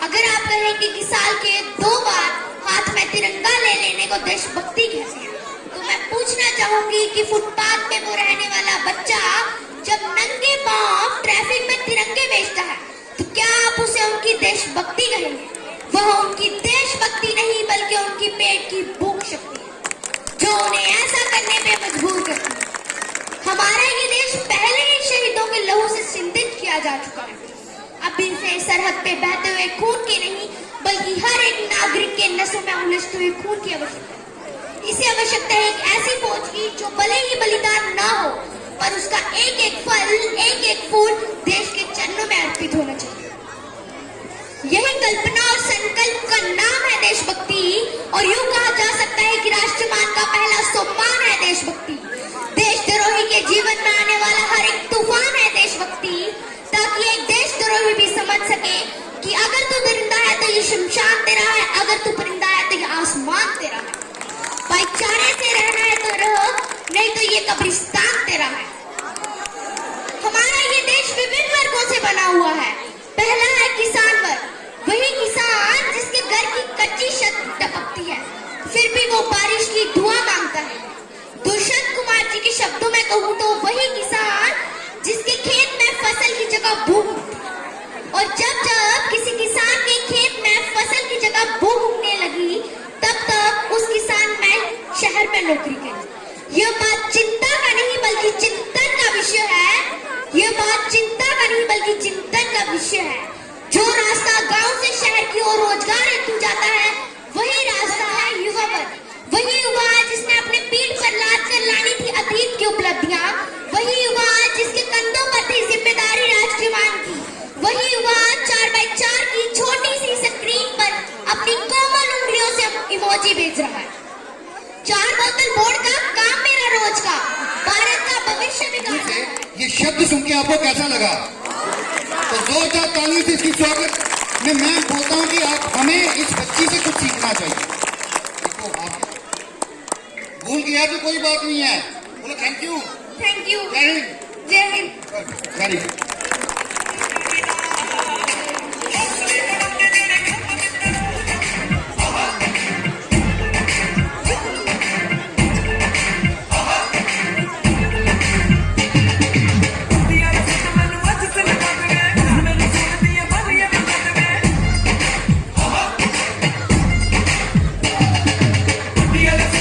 अगर आप कहेंगे कि साल के 2 बार हाथ में तिरंगा ले लेने को देशभक्ति कहते हैं, तो मैं पूछना चाहूंगी कि फुटपाथ पे वो रहने वाला बच्चा जब नंगे पांव ट्रैफिक में तिरंगे बेचता है, तो क्या आप उसे उनकी देशभक्ति कहेंगे? वह उनकी देशभक्ति नहीं बल्कि उनकी पेट की भूख शक्ति है जो उन्हें ऐसा करने पे मजबूर करती है। हमारा ये देश पहले ही शहीदों के लहू से सिंचित किया जा चुका है। अब इसे सरहद पे बहते हुए खून की नहीं बल्कि हर एक नागरिक के नसों में उलझते हुए खून की आवश्यकता है। इसे आवश्यकता है एक ऐसी फौज की जो भले ही बलिदान ना हो पर उसका एक एक फल, एक एक फूल देश के चरणों में अर्पित होना चाहिए। यही कल्पना और संकल्प का नाम है देशभक्ति और यूं कहा जा सकता है कि राष्ट्रमान का पहला सोपान है देशभक्ति। देशद्रोही के जीवन में आने वाला हर एक तूफान है देशभक्ति, ताकि एक देशद्रोही भी समझ सके कि अगर तू दरिंदा है तो ये शमशान तेरा है, अगर तू परिंदा है तो ये आसमान तेरा है। भाईचारे से रहना है तो रहो, नहीं तो ये कब्रिस्तान तेरा है। हमारा ये देश विभिन्न वर्गों से बना हुआ है। पहला है किसान वर्ग, वही किसान जिसके घर की कच्ची छत टपकती है फिर भी वो बारिश की दुआ मांगता है। दुष्यंत कुमार जी के शब्दों में कहूँ तो वही किसान जिसके खेत में फसल की जगह भूख उगती है। और जब जब किसी किसान के खेत में फसल की जगह भूख उगने लगी तब तक उस किसान ने शहर में नौकरी की। यह बात चिंता का नहीं बल्कि चिंतन का विषय है। यह बात चिंता का नहीं बल्कि चिंतन का विषय है। जो रास्ता गांव से शहर की ओर रोजगार हेतु जाता है वही रास्ता है युवा वर्ग। वही युवा जिसने अपने पीठ पर लाद कर लानी थी अतीत की उपलब्धियां। वही युवा जिसके कंधों पर थी जिम्मेदारी राष्ट्रमान की। वही युवा 4x4 की छोटी सी स्क्रीन पर अपनी कोमल उंगलियों से इमोजी भेज रहा है। 4 बोतल बोर्ड का काम मेरा रोज का, भारत का भविष्य बिगाड़। ये शब्द सुन के आपको कैसा लगा? तो 2000 ताली से इसकी स्वागत में मैं बोलता हूँ कि आप हमें इस बच्ची से कुछ सीखना चाहिए। देखो आप भूल गया तो कोई बात नहीं है, बोलो थैंक यू। Thank you. जय हिंद। जय Hind. Very good. Let us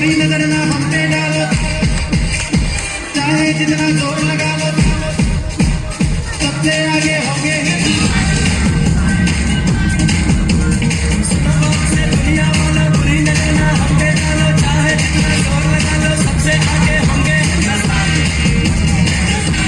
बुरी नजर ना हम पे डालो, चाहे जितना जोर लगा लो, सबसे आगे होंगे दुनिया वाला। बुरी नजर ना हम पे डालो, चाहे जितना जोर लगा लो, सबसे आगे होंगे हिंदुस्तान। हमने कहा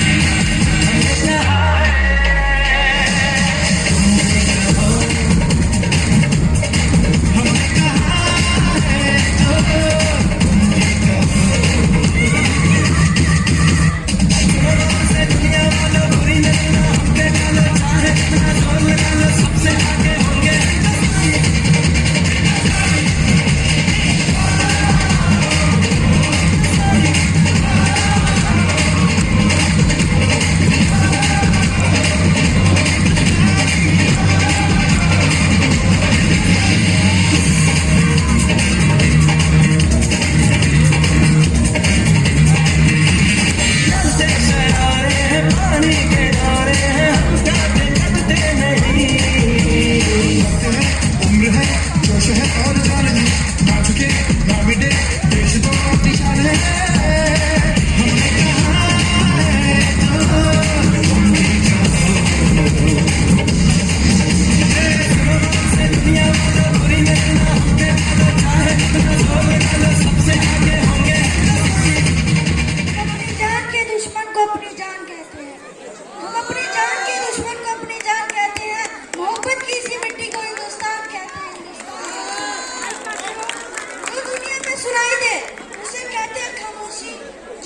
सुनाई दे उसे कहते हैं खामोशी,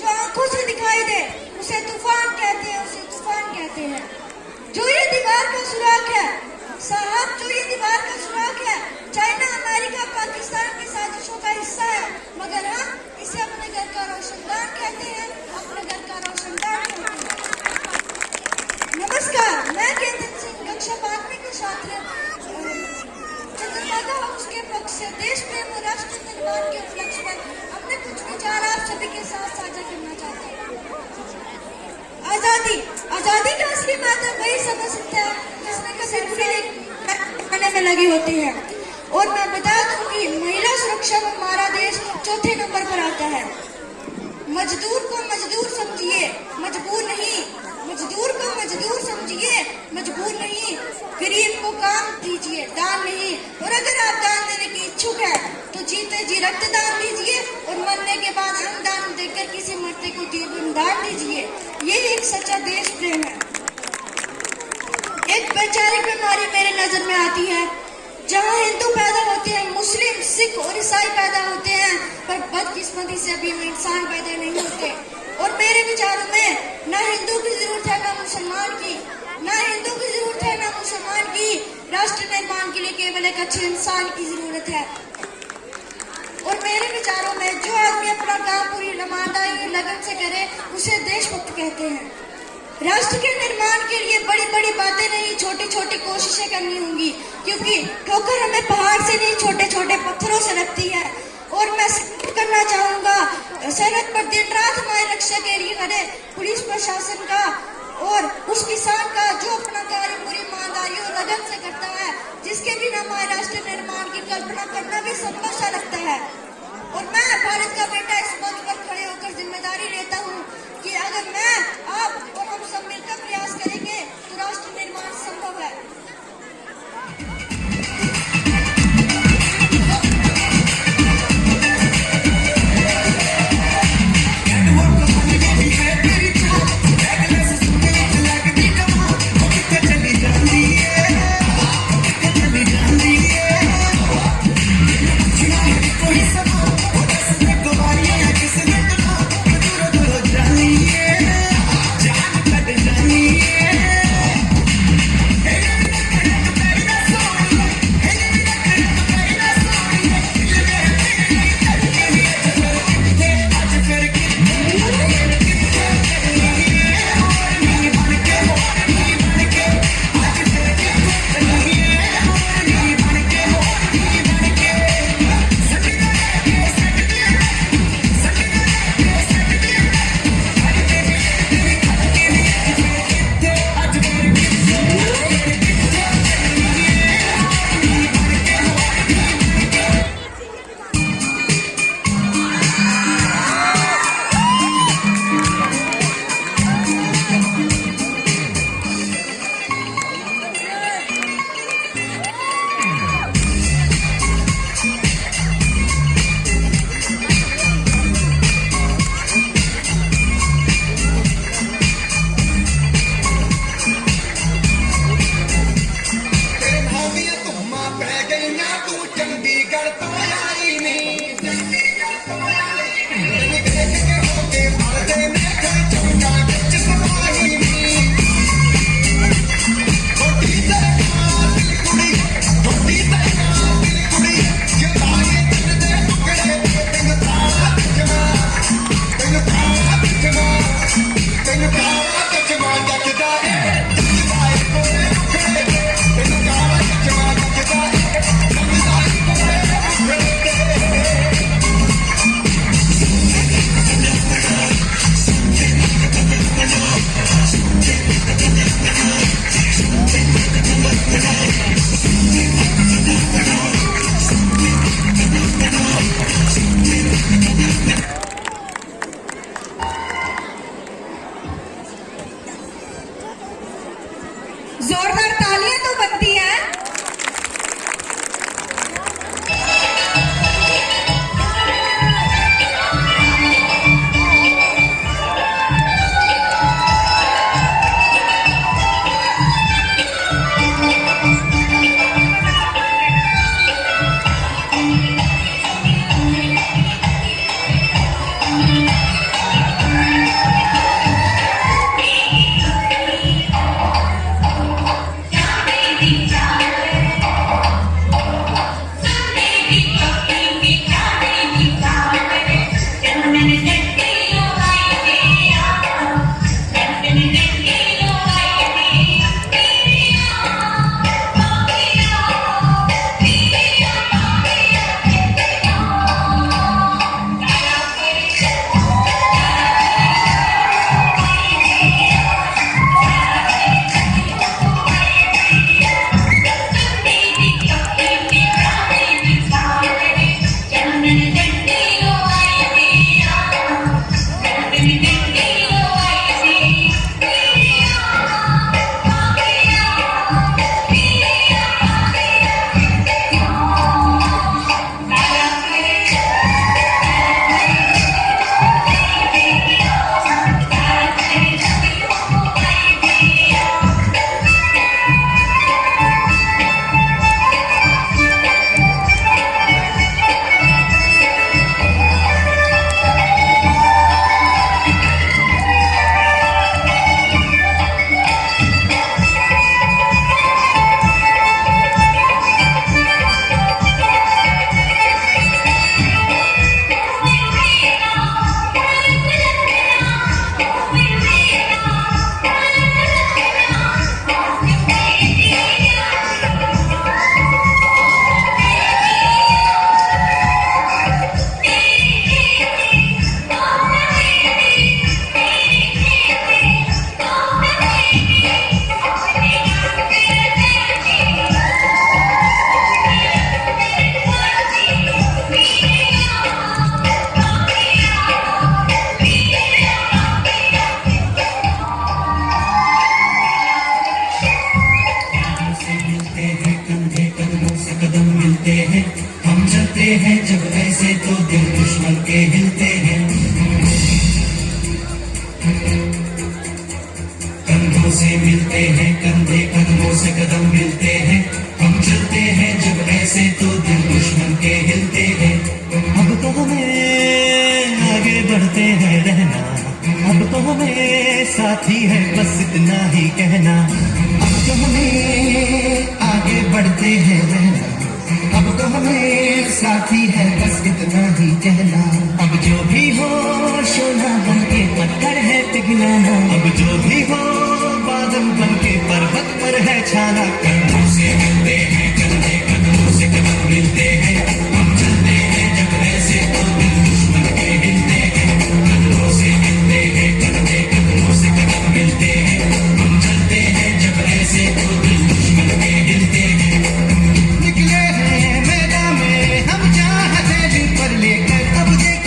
जो आंखों से दिखाई दे उसे तूफान कहते हैं, उसे तूफान कहते हैं। जो ये दीवार का सुराख है साहब, जो ये दीवार का सुराख है, चाइना अमेरिका पाकिस्तान की साजिशों का हिस्सा है, मगर हम इसे अपने घर का रोशनदान कहते हैं, अपने घर का रोशनदान कहते हैं। नमस्कार, मैं केतन सिंह, कक्षा 5वीं के छात्र चंद्रमाता हाउस के पक्ष से देश प्रेम और राष्ट्र निर्माण के उपलक्ष्य पर अपने कुछ विचार आप सभी के साथ साझा करना चाहते हैं। आजादी, आजादी का असली मतलब वही समझ सकता है जिसने कभी फीलिंग करने में लगी होती है। और मैं बता दूं कि महिला सुरक्षा में हमारा देश चौथे नंबर पर आता है। मजदूर को मजदूर समझिए, मजबूर नहीं। मजदूर को मजदूर समझिए, मजबूर नहीं। गरीब को काम दीजिए, दान नहीं। और अगर आप दान देने की इच्छुक है तो जीते जी रक्तदान दीजिए और मरने के बाद अन्नदान देकर किसी मरते को जीवन दान दीजिए। ये एक सच्चा देश प्रेम है। एक वैचारिक बीमारी मेरे नजर में आती है, जहाँ हिंदू पैदा होते हैं, मुस्लिम, सिख और ईसाई पैदा होते हैं, पर बदकिस्मती से अभी इंसान पैदा नहीं होते। और मेरे विचारों में ना हिंदू की जरूरत है ना मुसलमान की, ना हिंदू की जरूरत है ना मुसलमान की। राष्ट्र निर्माण के लिए केवल एक अच्छे इंसान की जरूरत है। और मेरे विचारों में जो आदमी अपना काम पूरी ईमानदारी लगन से करे उसे देशभक्त कहते हैं। राष्ट्र के निर्माण के लिए बड़ी बड़ी बातें नहीं, छोटी छोटी कोशिशें करनी होंगी, क्योंकि ठोकर हमें पहाड़ से नहीं छोटे छोटे पत्थरों से लगती है। और मैं करना चाहूंगा सरहद पर दिन रात हमारी रक्षा के लिए खड़े पुलिस प्रशासन का और उस किसान का जो अपना कार्य पूरी ईमानदारी और लगन से करता है, जिसके बिना हमारे राष्ट्र निर्माण की कल्पना करना भी संभव सा लगता है। और मैं भारत का बेटा इस मंच पर खड़े होकर जिम्मेदारी लेता हूँ कि अगर मैं, आप और हम सब मिलकर प्रयास करेंगे तो राष्ट्र निर्माण संभव है। जान कट जानी है। जोरदार तालियां तो बनती हैं। हम चलते हैं जब ऐसे तो दिल दुश्मन के हिलते हैं। कंधों से मिलते हैं, कंधे कदमों से कदम मिलते हैं। हम चलते हैं जब ऐसे तो दिल दुश्मन के हिलते हैं। अब तो हमें आगे बढ़ते हैं रहना, अब तो हमें साथी है बस इतना ही कहना। अब तो हमें आगे बढ़ते हैं रहना, अब तो हमें साथी है बस इतना ही कहना। अब जो भी हो सोना बन के पत्थर है पिघलाना, अब जो भी हो बादल बन के पर्वत पर है छाना। कंधों से मिलते हैं, कंधे कदमों से कदम मिलते हैं। हम चलते हैं जब ऐसे तो दिल दुश्मन के हिलते हैं। कंधों से मिलते हैं, कंधे कदमों से कदम मिलते हैं। हम चलते हैं जब ऐसे तो दिल दुश्मन के हिलते हैं। निकले हैं मैदान में हम चाहते दिल पर लेकर, अब देख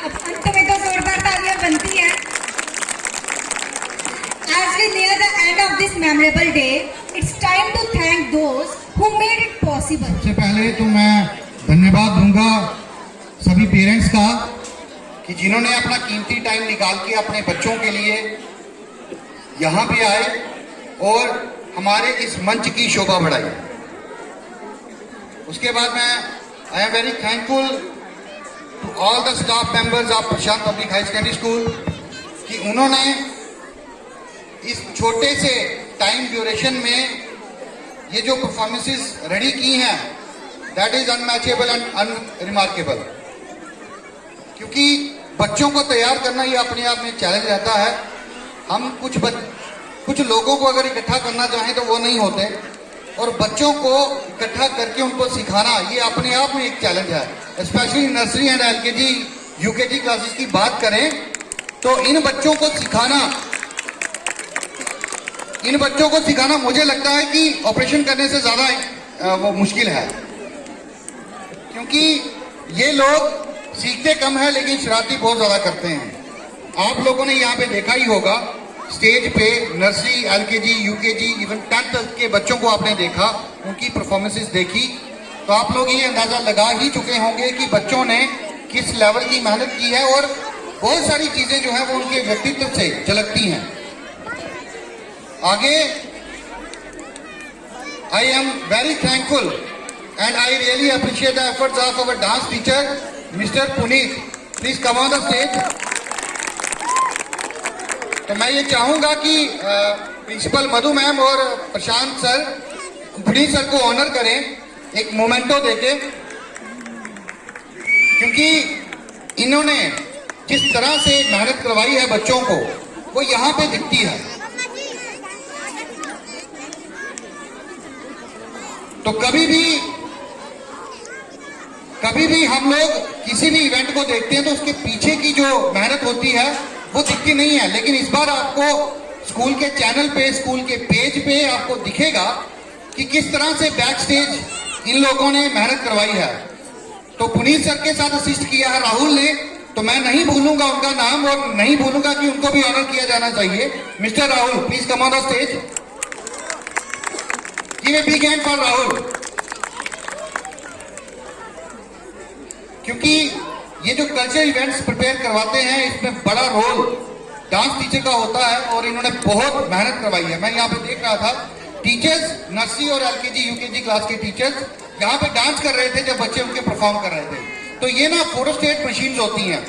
अब अंत में तो जोरदार तालियां बनती हैं। As we near the end of this memorable day, it's time to thank those who made it possible. सबसे पहले तो मैं धन्यवाद दूंगा सभी पेरेंट्स का कि जिन्होंने अपना कीमती टाइम निकाल के अपने बच्चों के लिए यहाँ पे आए और हमारे इस मंच की शोभा बढ़ाई। उसके बाद मैं I am very thankful to all the staff members of Prashant public high secondary school कि उन्होंने इस छोटे से टाइम ड्यूरेशन में ये जो परफॉर्मेंसेस रेडी की हैं that is unmatchable and unremarkable. क्योंकि बच्चों को तैयार करना ये अपने आप में चैलेंज रहता है। हम कुछ लोगों को अगर इकट्ठा करना चाहें तो वो नहीं होते, और बच्चों को इकट्ठा करके उनको सिखाना ये अपने आप में एक चैलेंज है। Specially nursery and LKG UKG classes की बात करें तो इन बच्चों को सिखाना मुझे लगता है कि ऑपरेशन करने से ज्यादा वो मुश्किल है, क्योंकि ये लोग सीखते कम है लेकिन शरारती बहुत ज्यादा करते हैं। आप लोगों ने यहाँ पे देखा ही होगा स्टेज पे nursery LKG UKG even 10th तक के बच्चों को आपने देखा, उनकी परफॉर्मेंसेस देखी, तो आप लोग ये अंदाजा लगा ही चुके होंगे कि बच्चों ने किस लेवल की मेहनत की है और बहुत सारी चीजें जो है वो उनके व्यक्तित्व से झलकती हैं। आगे आई am very thankful and I really appreciate the efforts of our dance teacher mister Puneet. Please come on the stage. तो मैं ये चाहूंगा कि प्रिंसिपल मधु मैम और प्रशांत सर पुनीत सर को ऑनर करें एक मोमेंटो देके, क्योंकि इन्होंने जिस तरह से मेहनत करवाई है बच्चों को वो यहाँ पे दिखती है। तो कभी भी हम लोग किसी भी इवेंट को देखते हैं तो उसके पीछे की जो मेहनत होती है वो दिखती नहीं है, लेकिन इस बार आपको स्कूल के चैनल पे स्कूल के पेज पे आपको दिखेगा कि किस तरह से बैक स्टेज इन लोगों ने मेहनत करवाई है। तो पुनीत सर के साथ असिस्ट किया है राहुल ने, तो मैं नहीं भूलूंगा उनका नाम और नहीं भूलूंगा कि उनको भी ऑनर किया जाना चाहिए। Mister Rahul please come on the stage. Give a big hand for Rahul. क्योंकि ये जो कल्चरल इवेंट्स प्रिपेयर करवाते हैं इसमें बड़ा रोल डांस टीचर का होता है और इन्होंने बहुत मेहनत करवाई है। मैं यहाँ पे देख रहा था टीचर्स नर्सरी और एलकेजी यूकेजी क्लास के टीचर्स यहाँ पे डांस कर रहे थे जब बच्चे उनके परफॉर्म कर रहे थे। तो ये ना फोटोस्टेट मशीन्स होती हैं,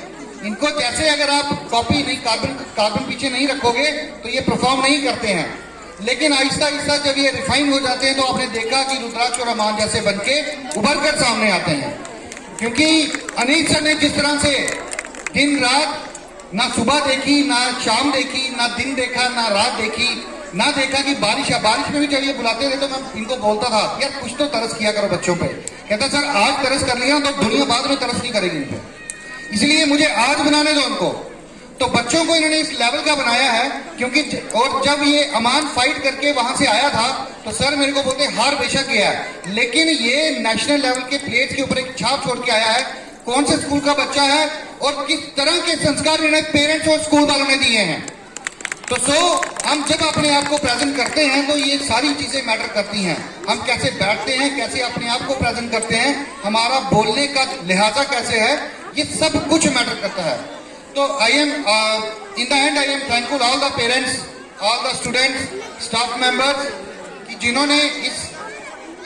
इनको जैसे अगर आप कॉपी नहीं कार्बन पीछे नहीं रखोगे तो ये परफॉर्म नहीं करते हैं, लेकिन आहिस्ता आहिस्ता जब ये रिफाइन हो जाते हैं तो आपने देखा कि रुद्राक्ष और अमान जैसे बनके उभर कर सामने आते हैं। क्योंकि अनिल सर ने जिस तरह से दिन रात ना सुबह देखी ना शाम देखी ना दिन देखा ना रात देखी ना देखा कि बारिश है, बारिश में भी जब ये बुलाते थे तो मैं इनको बोलता था यार कुछ तो तरस किया करो बच्चों पे। कहता सर आज तरस कर लिया तो दुनिया बाद में तरस नहीं करेगी इन पे, इसलिए मुझे आज बनाने दो उनको। तो बच्चों को इन्होंने इस लेवल का बनाया है, क्योंकि और जब ये अमान फाइट करके वहां से आया था तो सर मेरे को बोलते हार बेशक गया है लेकिन ये नेशनल लेवल के प्लेट के ऊपर एक छाप छोड़ के आया है। कौन से स्कूल का बच्चा है और किस तरह के संस्कार इन्हें पेरेंट्स और स्कूल वालों ने दिए हैं। तो हम जब अपने आप को प्रेजेंट करते हैं तो ये सारी चीजें मैटर करती हैं। हम कैसे बैठते हैं, कैसे अपने आप को प्रेजेंट करते हैं, हमारा बोलने का लिहाजा कैसे है, ये सब कुछ मैटर करता है। तो I am in the and I am thankful all the parents, all the students, staff members कि जिन्होंने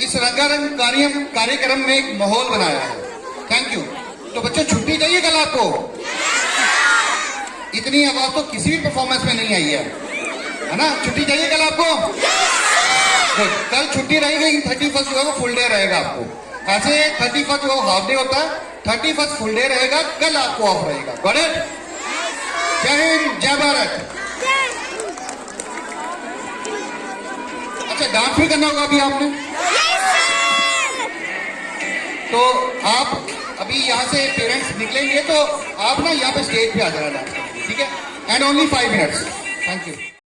इस रंगारंग कार्यक्रम में एक माहौल बनाया है। Thank you. तो बच्चों छुट्टी चाहिए कल आपको? इतनी आवाज तो किसी भी परफॉर्मेंस में नहीं आई है ना? छुट्टी चाहिए कल आपको? कल छुट्टी रहेगी, 31st जो है वो फुल डे रहेगा आपको। ऐसे 31st जो हाफ डे होता है, 31st फुल डे रहेगा, कल आपको ऑफ रहेगा। Got it? जय हिंद, जय भारत। अच्छा डांस भी करना होगा अभी आपने? तो आप अभी यहाँ से पेरेंट्स निकलेंगे तो आप ना यहाँ पे स्टेज पे आ जाना डांस करने, ठीक है? And only 5 minutes. Thank you.